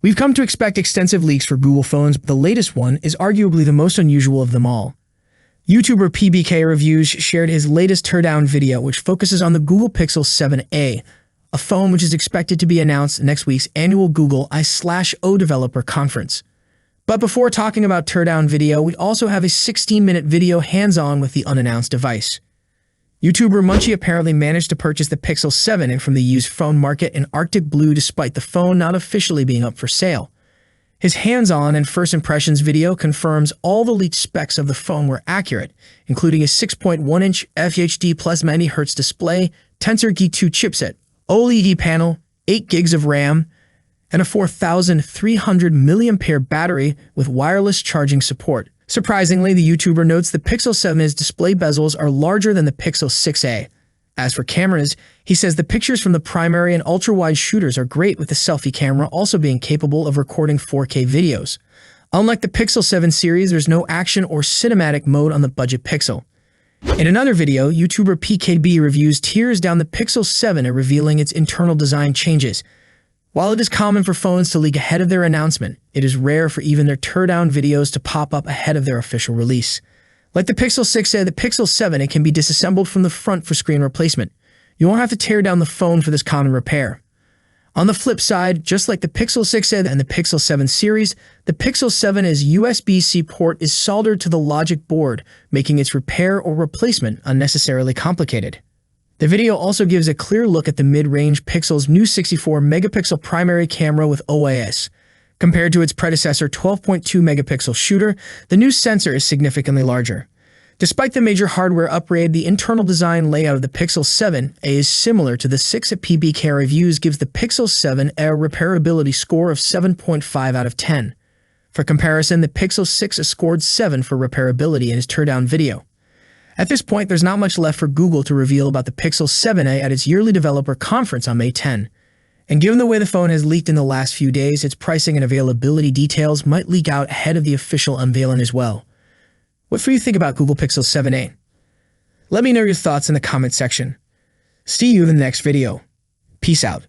We've come to expect extensive leaks for Google phones, but the latest one is arguably the most unusual of them all. YouTuber PBK Reviews shared his latest teardown video, which focuses on the Google Pixel 7a, a phone which is expected to be announced at next week's annual Google I/O Developer Conference. But before talking about teardown video, we also have a 16-minute video hands-on with the unannounced device. YouTuber Munchie apparently managed to purchase the Pixel 7 from the used phone market in Arctic Blue despite the phone not officially being up for sale. His hands-on and first impressions video confirms all the leaked specs of the phone were accurate, including a 6.1-inch FHD plus 90Hz display, Tensor G2 chipset, OLED panel, 8 gigs of RAM, and a 4,300 mAh battery with wireless charging support. Surprisingly, the YouTuber notes the Pixel 7's display bezels are larger than the Pixel 6a. As for cameras, he says the pictures from the primary and ultra-wide shooters are great, with the selfie camera also being capable of recording 4K videos. Unlike the Pixel 7 series, there's no action or cinematic mode on the budget Pixel. In another video, YouTuber PKB Reviews tears down the Pixel 7 at revealing its internal design changes. While it is common for phones to leak ahead of their announcement, it is rare for even their teardown videos to pop up ahead of their official release. Like the Pixel 6a, the Pixel 7 can be disassembled from the front for screen replacement. You won't have to tear down the phone for this common repair. On the flip side, just like the Pixel 6a and the Pixel 7 series, the Pixel 7's USB-C port is soldered to the logic board, making its repair or replacement unnecessarily complicated. The video also gives a clear look at the mid-range Pixel's new 64-megapixel primary camera with OIS. Compared to its predecessor 12.2-megapixel shooter, the new sensor is significantly larger. Despite the major hardware upgrade, the internal design layout of the Pixel 7a is similar to the 6 at PBK Reviews gives the Pixel 7 a repairability score of 7.5 out of 10. For comparison, the Pixel 6 scored 7 for repairability in his teardown video. At this point, there's not much left for Google to reveal about the Pixel 7a at its yearly developer conference on May 10. And given the way the phone has leaked in the last few days, its pricing and availability details might leak out ahead of the official unveiling as well. What do you think about Google Pixel 7a? Let me know your thoughts in the comment section. See you in the next video. Peace out.